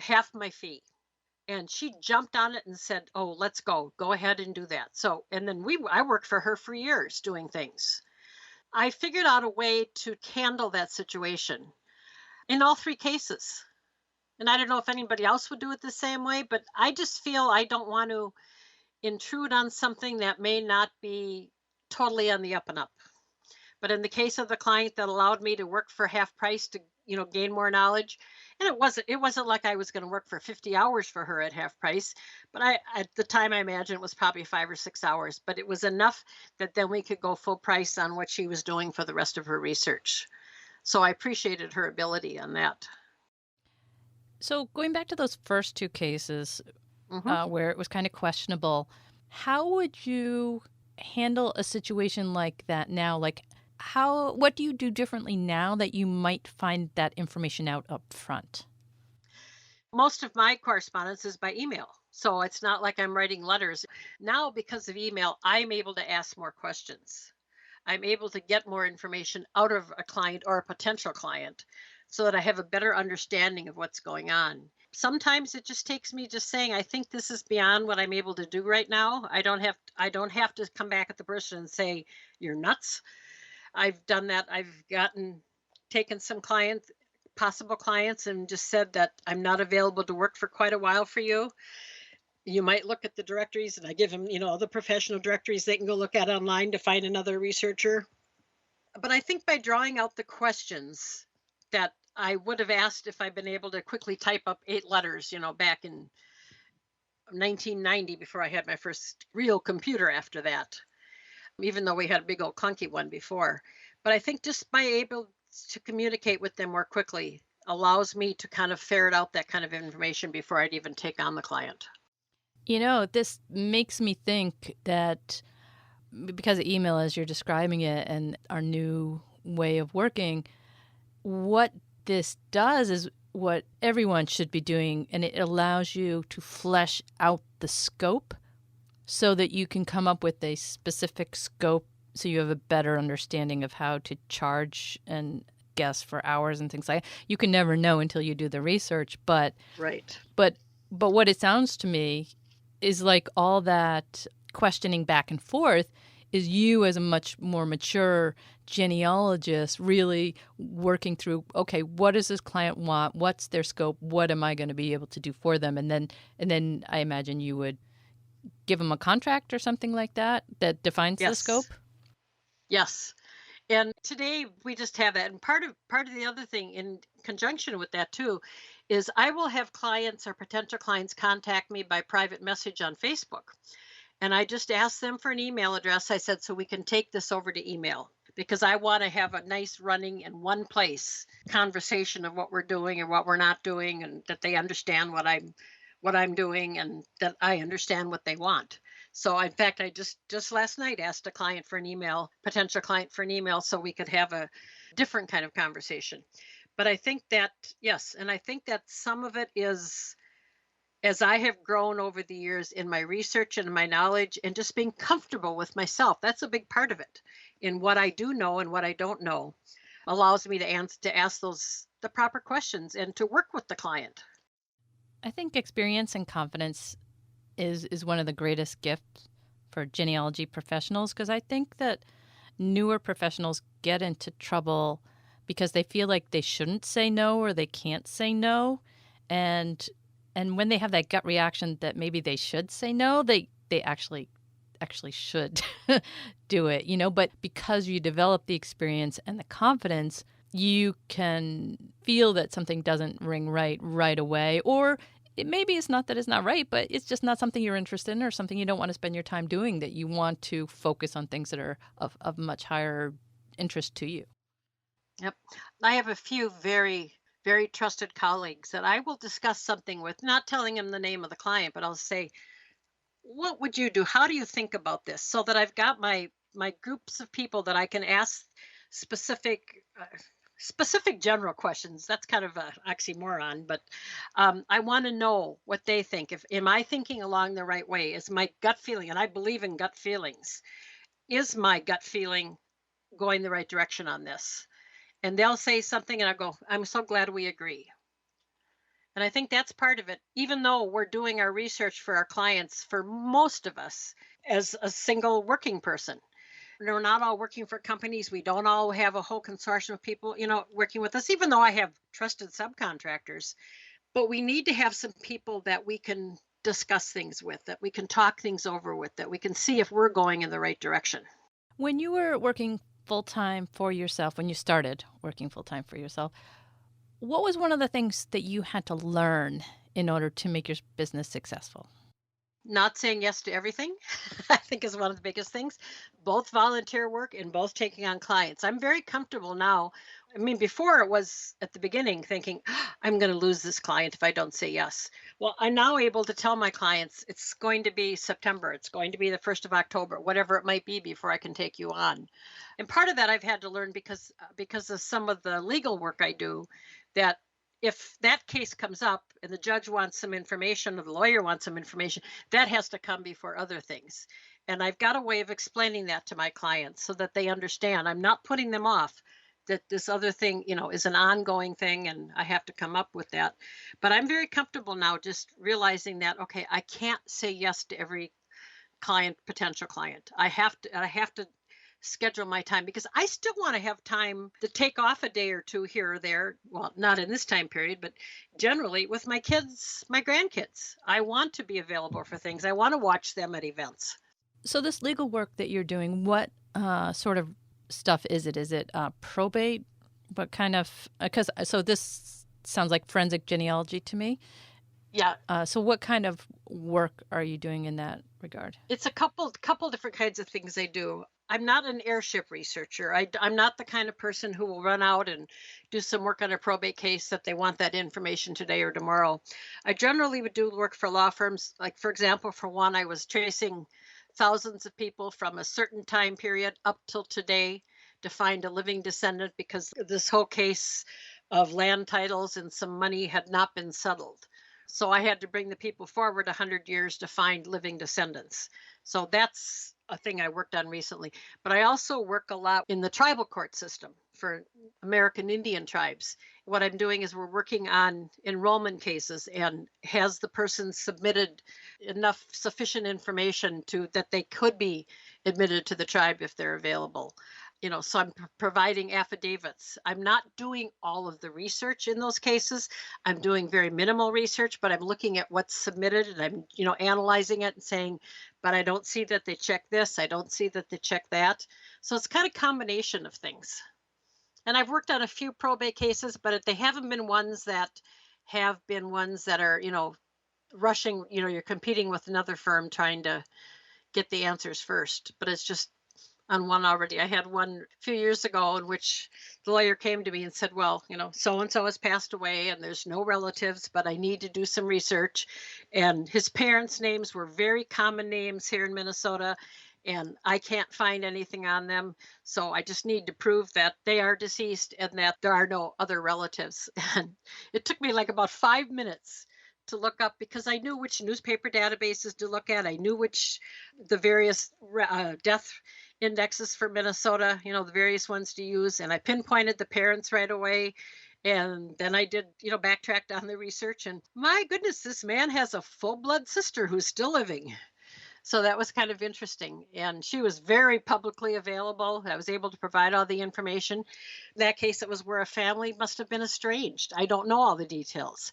half my fee. And she jumped on it and said, "Oh, let's go ahead and do that." So, and then I worked for her for years doing things. I figured out a way to handle that situation in all three cases. And I don't know if anybody else would do it the same way, but I just feel I don't want to intrude on something that may not be totally on the up and up. But in the case of the client that allowed me to work for half price to, gain more knowledge, and it wasn't like I was going to work for 50 hours for her at half price, but at the time I imagine it was probably 5 or 6 hours, but it was enough that then we could go full price on what she was doing for the rest of her research. So I appreciated her ability on that. So going back to those first two cases where it was kind of questionable, how would you handle a situation like that now? Like, what do you do differently now that you might find that information out up front? Most of my correspondence is by email. So it's not like I'm writing letters. Now, because of email, I'm able to ask more questions. I'm able to get more information out of a client or a potential client so that I have a better understanding of what's going on. Sometimes it just takes me just saying, I think this is beyond what I'm able to do right now. I don't have to come back at the person and say, you're nuts. I've done that. I've taken some clients, possible clients, and just said that I'm not available to work for quite a while for you. You might look at the directories, and I give them, the professional directories they can go look at online to find another researcher. But I think by drawing out the questions that I would have asked if I'd been able to quickly type up 8 letters, back in 1990 before I had my first real computer after that, even though we had a big old clunky one before. But I think just by able to communicate with them more quickly allows me to kind of ferret out that kind of information before I'd even take on the client. This makes me think that because of email, as you're describing it, and our new way of working, what this does is what everyone should be doing, and it allows you to flesh out the scope so that you can come up with a specific scope so you have a better understanding of how to charge and guess for hours and things like that. You can never know until you do the research, but right. But what it sounds to me is like all that questioning back and forth is you as a much more mature genealogist really working through, okay, what does this client want? What's their scope? What am I going to be able to do for them? And then I imagine you would give them a contract or something like that defines the scope? Yes. And today we just have that. And part of the other thing in conjunction with that too is I will have clients or potential clients contact me by private message on Facebook. And I just asked them for an email address. I said, so we can take this over to email, because I want to have a nice running in one place conversation of what we're doing and what we're not doing, and that they understand what I'm doing and that I understand what they want. So in fact, I just last night asked a potential client for an email so we could have a different kind of conversation. But I think that, yes, and I think that some of it is, as I have grown over the years in my research and my knowledge and just being comfortable with myself, that's a big part of it. In what I do know and what I don't know allows me to ask the proper questions and to work with the client. I think experience and confidence is one of the greatest gifts for genealogy professionals, because I think that newer professionals get into trouble because they feel like they shouldn't say no or they can't say no. And when they have that gut reaction that maybe they should say no, they actually should do it, but because you develop the experience and the confidence, you can feel that something doesn't ring right away, or maybe it's not that it's not right, but it's just not something you're interested in or something you don't want to spend your time doing, that you want to focus on things that are of much higher interest to you. Yep. I have a few very, very trusted colleagues that I will discuss something with, not telling them the name of the client, but I'll say, what would you do? How do you think about this? So that I've got my groups of people that I can ask specific general questions. That's kind of an oxymoron, but I want to know what they think. Am I thinking along the right way? Is my gut feeling, and I believe in gut feelings, is my gut feeling going the right direction on this? And they'll say something and I go, I'm so glad we agree. And I think that's part of it. Even though we're doing our research for our clients, for most of us, as a single working person, we're not all working for companies. We don't all have a whole consortium of people, working with us, even though I have trusted subcontractors. But we need to have some people that we can discuss things with, that we can talk things over with, that we can see if we're going in the right direction. When you were working full-time for yourself, when you started working full-time for yourself, what was one of the things that you had to learn in order to make your business successful? Not saying yes to everything, I think, is one of the biggest things. Both volunteer work and both taking on clients. I'm very comfortable now. I mean, before it was at the beginning thinking, I'm going to lose this client if I don't say yes. Well, I'm now able to tell my clients it's going to be September, it's going to be the 1st of October, whatever it might be, before I can take you on. And part of that I've had to learn because of some of the legal work I do, that if that case comes up and the judge wants some information or the lawyer wants some information, that has to come before other things. And I've got a way of explaining that to my clients so that they understand. I'm not putting them off, that this other thing, is an ongoing thing and I have to come up with that. But I'm very comfortable now just realizing that, okay, I can't say yes to every potential client. I have to schedule my time because I still want to have time to take off a day or two here or there. Well, not in this time period, but generally with my kids, my grandkids. I want to be available for things. I want to watch them at events. So this legal work that you're doing, what sort of stuff is it? Is it probate? What kind of? So this sounds like forensic genealogy to me. Yeah. So what kind of work are you doing in that regard? It's a couple different kinds of things I do. I'm not an airship researcher. I'm not the kind of person who will run out and do some work on a probate case that they want that information today or tomorrow. I generally would do work for law firms. Like, for example, for one, I was tracing thousands of people from a certain time period up till today to find a living descendant because this whole case of land titles and some money had not been settled. So I had to bring the people forward 100 years to find living descendants. So that's a thing I worked on recently. But I also work a lot in the tribal court system for American Indian tribes. What I'm doing is we're working on enrollment cases, and has the person submitted enough sufficient information to that they could be admitted to the tribe if they're available. So I'm providing affidavits. I'm not doing all of the research in those cases. I'm doing very minimal research, but I'm looking at what's submitted and I'm, analyzing it and saying, but I don't see that they check this. I don't see that they check that. So it's kind of a combination of things. And I've worked on a few probate cases, but they haven't been ones that are, rushing, you're competing with another firm trying to get the answers first, but it's just on one already. I had one a few years ago in which the lawyer came to me and said, well, so-and-so has passed away and there's no relatives, but I need to do some research. And his parents' names were very common names here in Minnesota, and I can't find anything on them. So I just need to prove that they are deceased and that there are no other relatives. And it took me like about 5 minutes to look up because I knew which newspaper databases to look at. I knew the various death indexes for Minnesota, the various ones to use. And I pinpointed the parents right away. And then I did, backtracked on the research. And my goodness, this man has a full-blood sister who's still living. So that was kind of interesting. And she was very publicly available. I was able to provide all the information. In that case, it was where a family must have been estranged. I don't know all the details.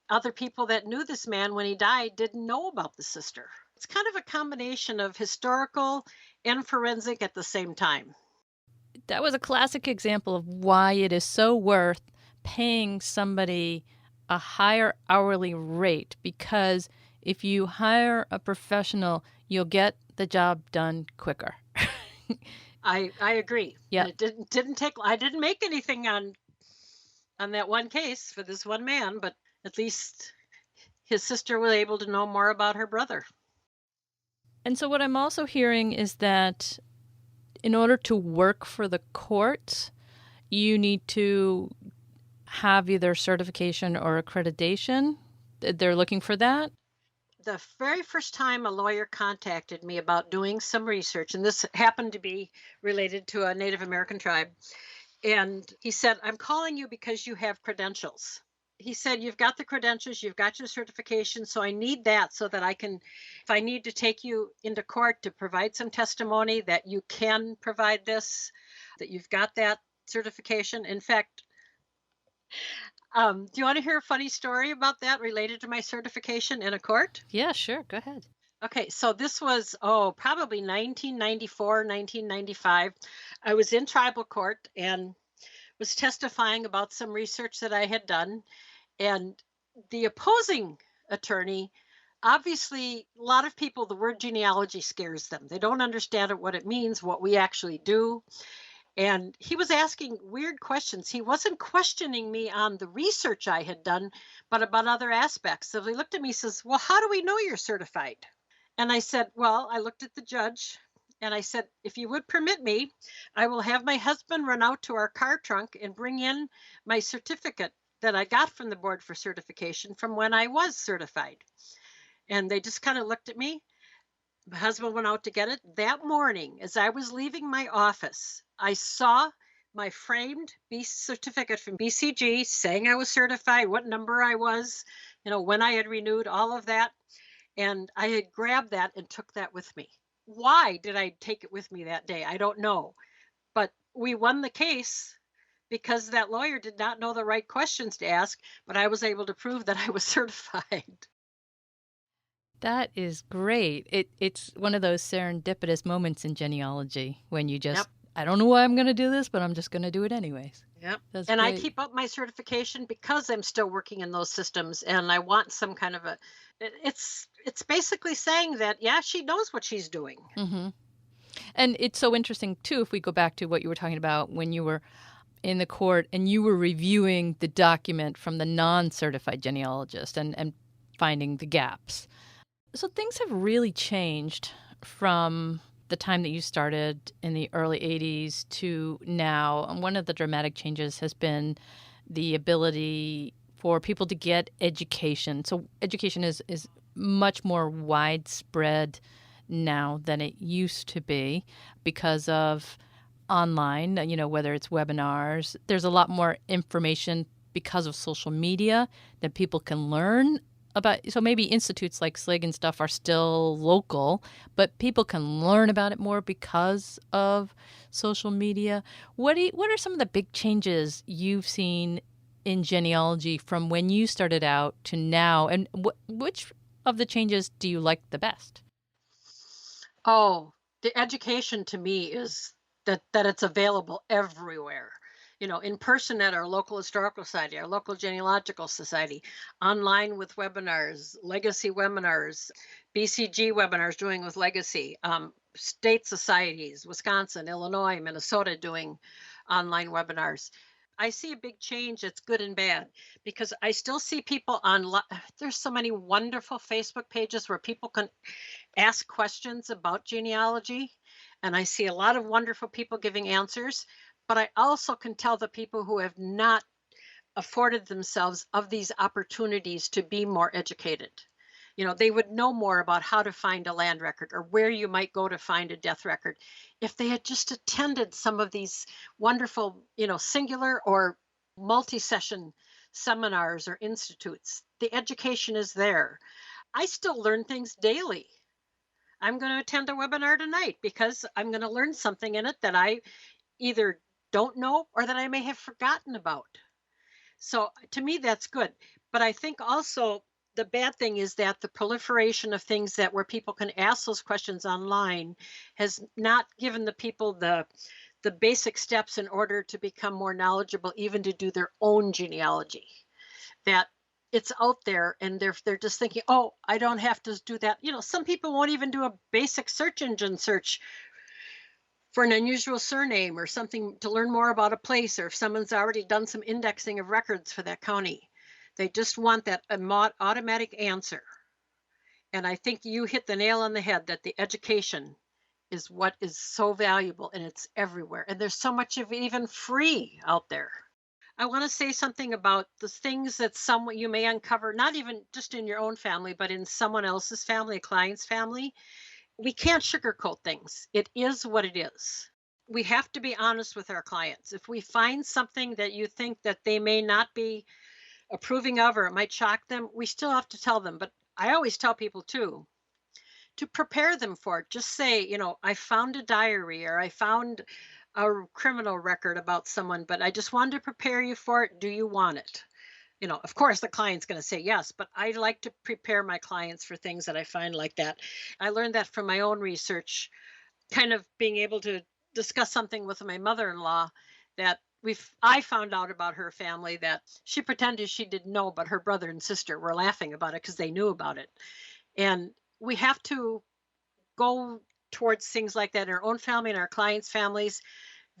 Other people that knew this man when he died didn't know about the sister. It's kind of a combination of historical and forensic at the same time. That was a classic example of why it is so worth paying somebody a higher hourly rate, because if you hire a professional, you'll get the job done quicker. I agree. Yeah. It didn't take. I didn't make anything on that one case for this one man, but at least his sister was able to know more about her brother. And so what I'm also hearing is that in order to work for the court, you need to have either certification or accreditation. They're looking for that? The very first time a lawyer contacted me about doing some research, and this happened to be related to a Native American tribe, and he said, I'm calling you because you have credentials. He said, you've got the credentials, you've got your certification, so I need that so that I can, if I need to take you into court to provide some testimony, that you can provide this, that you've got that certification. In fact, do you want to hear a funny story about that related to my certification in a court? Yeah, sure. Go ahead. Okay, so this was, probably 1994, 1995. I was in tribal court and was testifying about some research that I had done. And the opposing attorney, obviously, a lot of people, the word genealogy scares them. They don't understand what it means, what we actually do. And he was asking weird questions. He wasn't questioning me on the research I had done, but about other aspects. So he looked at me and says, well, how do we know you're certified? And I said, well, I looked at the judge and I said, if you would permit me, I will have my husband run out to our car trunk and bring in my certificate that I got from the board for certification from when I was certified. And they just kind of looked at me. My husband went out to get it. That morning, as I was leaving my office, I saw my framed B certificate from BCG saying I was certified, what number I was, when I had renewed, all of that. And I had grabbed that and took that with me. Why did I take it with me that day? I don't know. But we won the case because that lawyer did not know the right questions to ask, but I was able to prove that I was certified. That is great. It's one of those serendipitous moments in genealogy when you just, Yep. I don't know why I'm going to do this, but I'm just going to do it anyways. Yep. That's And I great. keep up my certification because I'm still working in those systems, and I want some kind of it's basically saying that, yeah, she knows what she's doing. Mm-hmm. And it's so interesting, too, if we go back to what you were talking about when you were in the court and you were reviewing the document from the non-certified genealogist and finding the gaps. So things have really changed from the time that you started in the early 80s to now. And one of the dramatic changes has been the ability for people to get education. So education is much more widespread now than it used to be because of online, whether it's webinars. There's a lot more information because of social media that people can learn about. So maybe institutes like SLIG and stuff are still local, but people can learn about it more because of social media. What are some of the big changes you've seen in genealogy from when you started out to now? And which of the changes do you like the best? Oh, the education to me is that it's available everywhere. In person at our local historical society, our local genealogical society, online with webinars, legacy webinars, BCG webinars doing with legacy, state societies, Wisconsin, Illinois, Minnesota doing online webinars. I see a big change. It's good and bad because I still see people there's so many wonderful Facebook pages where people can ask questions about genealogy, and I see a lot of wonderful people giving answers. But I also can tell the people who have not afforded themselves of these opportunities to be more educated. They would know more about how to find a land record or where you might go to find a death record if they had just attended some of these wonderful, singular or multi-session seminars or institutes. The education is there. I still learn things daily. I'm going to attend a webinar tonight because I'm going to learn something in it that I either don't know or that I may have forgotten about. So to me, that's good. But I think also the bad thing is that the proliferation of things that where people can ask those questions online has not given the people the basic steps in order to become more knowledgeable, even to do their own genealogy. That it's out there and they're just thinking, oh, I don't have to do that. Some people won't even do a basic search engine search for an unusual surname or something to learn more about a place, or if someone's already done some indexing of records for that county. They just want that automatic answer. And I think you hit the nail on the head that the education is what is so valuable, and it's everywhere. And there's so much of it even free out there. I want to say something about the things that you may uncover, not even just in your own family, but in someone else's family, a client's family. We can't sugarcoat things. It is what it is. We have to be honest with our clients. If we find something that you think that they may not be approving of or it might shock them, we still have to tell them. But I always tell people too, to prepare them for it. Just say, I found a diary or I found a criminal record about someone, but I just wanted to prepare you for it. Do you want it? Of course, the client's going to say yes, but I like to prepare my clients for things that I find like that. I learned that from my own research, kind of being able to discuss something with my mother-in-law that I found out about her family that she pretended she didn't know, but her brother and sister were laughing about it because they knew about it. And we have to go towards things like that in our own family and our clients' families.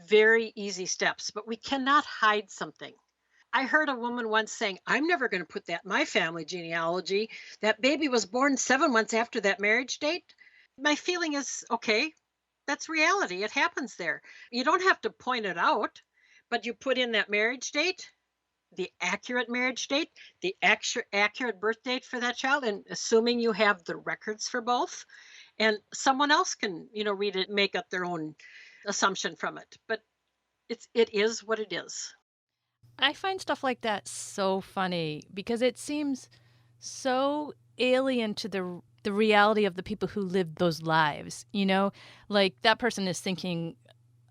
Very easy steps, but we cannot hide something. I heard a woman once saying, I'm never going to put that in my family genealogy. That baby was born 7 months after that marriage date. My feeling is, okay, that's reality. It happens there. You don't have to point it out, but you put in that marriage date, the accurate marriage date, the accurate birth date for that child, and assuming you have the records for both. And someone else can, read it, make up their own assumption from it. But it is what it is. I find stuff like that so funny because it seems so alien to the reality of the people who lived those lives, Like that person is thinking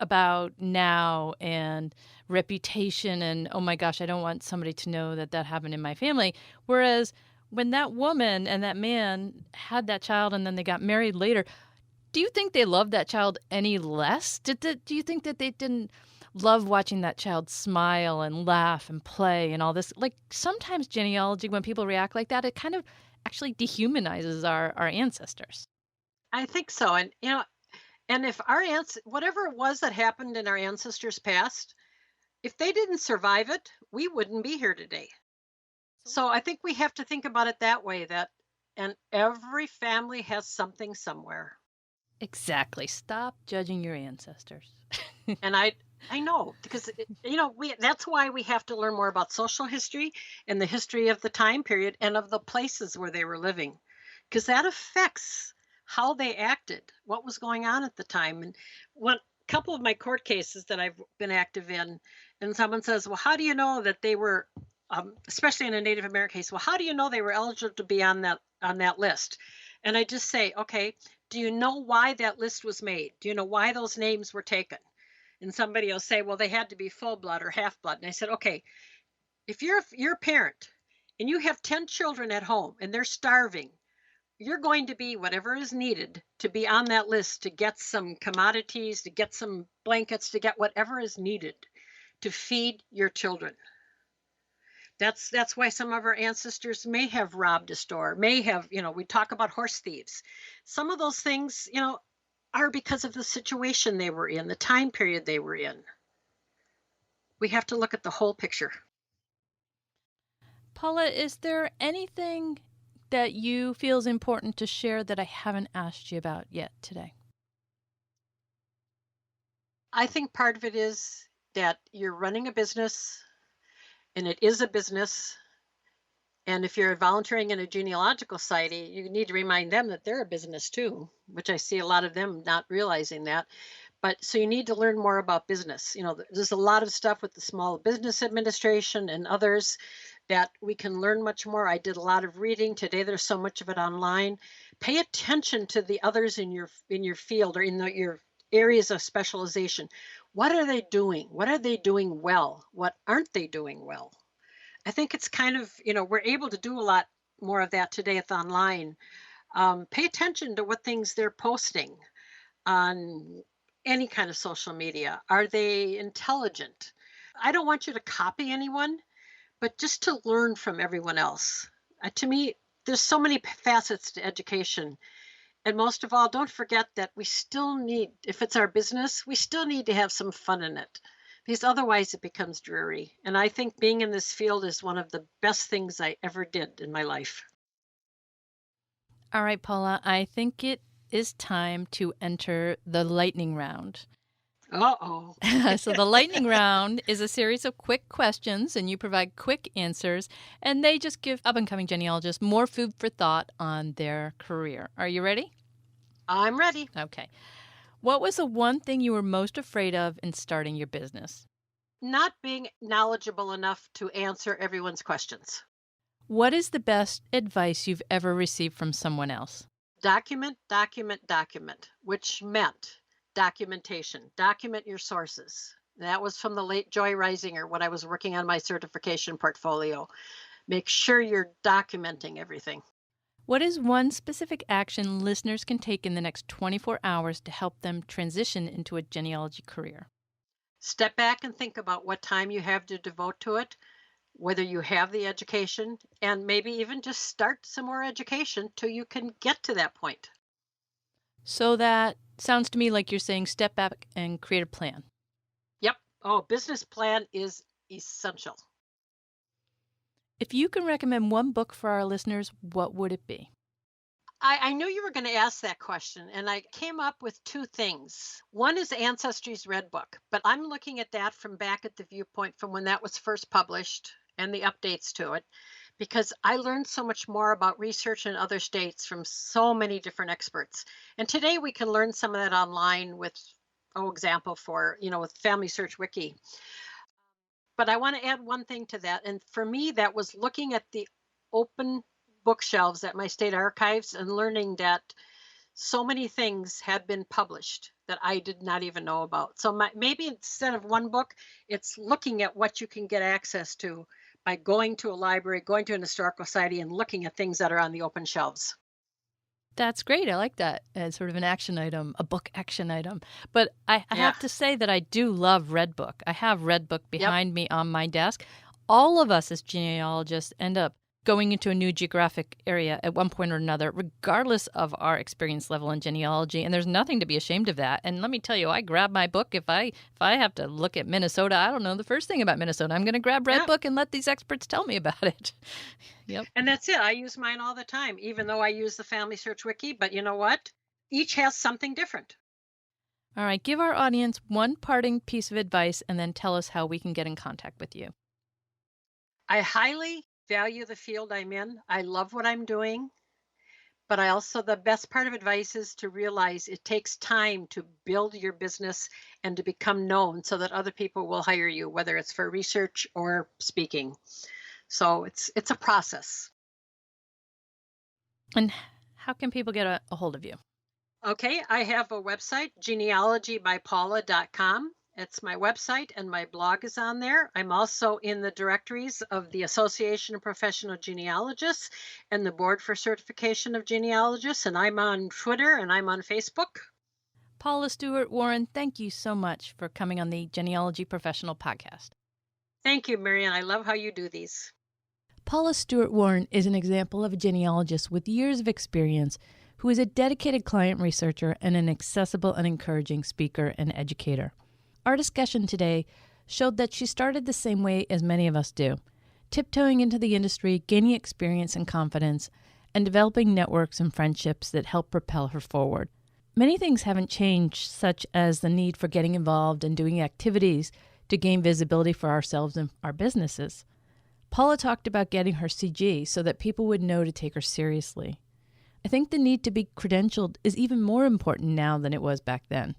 about now and reputation and, oh my gosh, I don't want somebody to know that happened in my family. Whereas when that woman and that man had that child and then they got married later, do you think they loved that child any less? Do you think that they didn't love watching that child smile and laugh and play and all this? Like sometimes genealogy, when people react like that, it kind of actually dehumanizes our ancestors. I think so. And, and if whatever it was that happened in our ancestors' past, if they didn't survive it, we wouldn't be here today. So I think we have to think about it that way, and every family has something somewhere. Exactly. Stop judging your ancestors. And I know, because that's why we have to learn more about social history and the history of the time period and of the places where they were living, because that affects how they acted, what was going on at the time. And one couple of my court cases that I've been active in, and someone says, well, how do you know that they were, especially in a Native American case, well, how do you know they were eligible to be on that list? And I just say, okay, do you know why that list was made? Do you know why those names were taken? And somebody will say, well, they had to be full blood or half blood. And I said, okay, if you're a parent and you have 10 children at home and they're starving, you're going to be whatever is needed to be on that list, to get some commodities, to get some blankets, to get whatever is needed to feed your children. That's why some of our ancestors may have robbed a store, may have, we talk about horse thieves. Some of those things, are because of the situation they were in, the time period they were in. We have to look at the whole picture. Paula, is there anything that you feel is important to share that I haven't asked you about yet today? I think part of it is that you're running a business, and it is a business. And if you're volunteering in a genealogical society, you need to remind them that they're a business too, which I see a lot of them not realizing that. But so you need to learn more about business. There's a lot of stuff with the Small Business Administration and others that we can learn much more. I did a lot of reading today. There's so much of it online. Pay attention to the others in your field or in your areas of specialization. What are they doing? What are they doing well? What aren't they doing well? I think it's kind of, we're able to do a lot more of that today with online. Pay attention to what things they're posting on any kind of social media. Are they intelligent? I don't want you to copy anyone, but just to learn from everyone else. To me, there's so many facets to education. And most of all, don't forget that we still need, if it's our business, we still need to have some fun in it, because otherwise it becomes dreary. And I think being in this field is one of the best things I ever did in my life. All right, Paula, I think it is time to enter the lightning round. Uh-oh. So the lightning round is a series of quick questions, and you provide quick answers, and they just give up-and-coming genealogists more food for thought on their career. Are you ready? I'm ready. Okay. What was the one thing you were most afraid of in starting your business? Not being knowledgeable enough to answer everyone's questions. What is the best advice you've ever received from someone else? Document, document, document, which meant documentation. Document your sources. That was from the late Joy Reisinger when I was working on my certification portfolio. Make sure you're documenting everything. What is one specific action listeners can take in the next 24 hours to help them transition into a genealogy career? Step back and think about what time you have to devote to it, whether you have the education, and maybe even just start some more education till you can get to that point. So that sounds to me like you're saying step back and create a plan. Yep. Oh, business plan is essential. If you can recommend one book for our listeners, what would it be? I knew you were going to ask that question, and I came up with two things. One is Ancestry's Red Book, but I'm looking at that from back at the viewpoint from when that was first published and the updates to it. because I learned so much more about research in other states from so many different experts. And today we can learn some of that online with, example for, with Family Search Wiki. But I want to add one thing to that. And for me, that was looking at the open bookshelves at my state archives and learning that so many things had been published that I did not even know about. So maybe instead of one book, it's looking at what you can get access to by going to a library, going to an historical society, and looking at things that are on the open shelves. That's great. I like that as sort of an action item, a book action item. But I have to say that I do love Redbook. I have Redbook behind me on my desk. All of us as genealogists end up going into a new geographic area at one point or another, regardless of our experience level in genealogy. And there's nothing to be ashamed of that. And let me tell you, I grab my book. If I have to look at Minnesota, I don't know the first thing about Minnesota. I'm going to grab Redbook and let these experts tell me about it. Yep. And that's it. I use mine all the time, even though I use the Family Search Wiki. But you know what? Each has something different. All right. Give our audience one parting piece of advice and then tell us how we can get in contact with you. I highly value the field I'm in. I love what I'm doing. But the best part of advice is to realize it takes time to build your business and to become known so that other people will hire you, whether it's for research or speaking. So it's a process. And how can people get a hold of you? Okay, I have a website, genealogybypaula.com. It's my website and my blog is on there. I'm also in the directories of the Association of Professional Genealogists and the Board for Certification of Genealogists. And I'm on Twitter and I'm on Facebook. Paula Stuart-Warren, thank you so much for coming on the Genealogy Professional Podcast. Thank you, Marianne. I love how you do these. Paula Stuart-Warren is an example of a genealogist with years of experience who is a dedicated client researcher and an accessible and encouraging speaker and educator. Our discussion today showed that she started the same way as many of us do, tiptoeing into the industry, gaining experience and confidence, and developing networks and friendships that help propel her forward. Many things haven't changed, such as the need for getting involved and doing activities to gain visibility for ourselves and our businesses. Paula talked about getting her CG so that people would know to take her seriously. I think the need to be credentialed is even more important now than it was back then.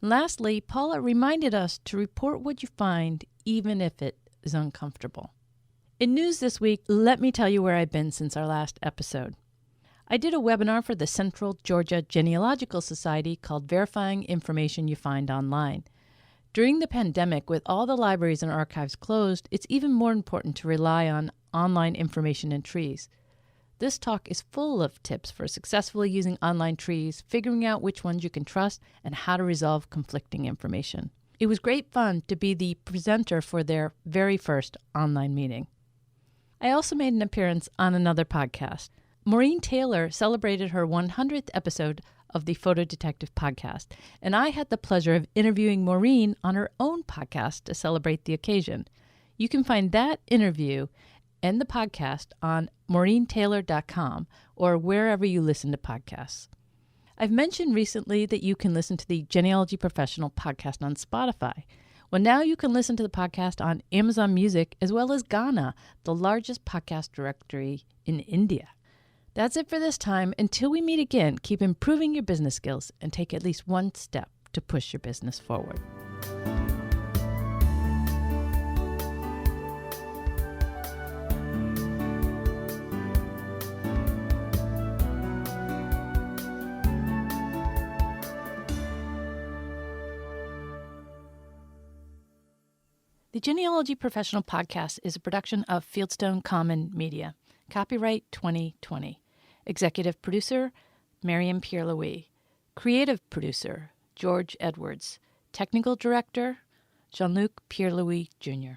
Lastly, Paula reminded us to report what you find, even if it is uncomfortable. In news this week, let me tell you where I've been since our last episode. I did a webinar for the Central Georgia Genealogical Society called Verifying Information You Find Online. During the pandemic, with all the libraries and archives closed, it's even more important to rely on online information in trees. This talk is full of tips for successfully using online trees, figuring out which ones you can trust, and how to resolve conflicting information. It was great fun to be the presenter for their very first online meeting. I also made an appearance on another podcast. Maureen Taylor celebrated her 100th episode of the Photo Detective podcast, and I had the pleasure of interviewing Maureen on her own podcast to celebrate the occasion. You can find that interview and the podcast on MaureenTaylor.com or wherever you listen to podcasts. I've mentioned recently that you can listen to the Genealogy Professional podcast on Spotify. Well, now you can listen to the podcast on Amazon Music as well as Ghana, the largest podcast directory in India. That's it for this time. Until we meet again, keep improving your business skills and take at least one step to push your business forward. The Genealogy Professional Podcast is a production of Fieldstone Common Media. Copyright 2020. Executive producer, Marion Pierre-Louis. Creative producer, George Edwards. Technical director, Jean-Luc Pierre-Louis Jr.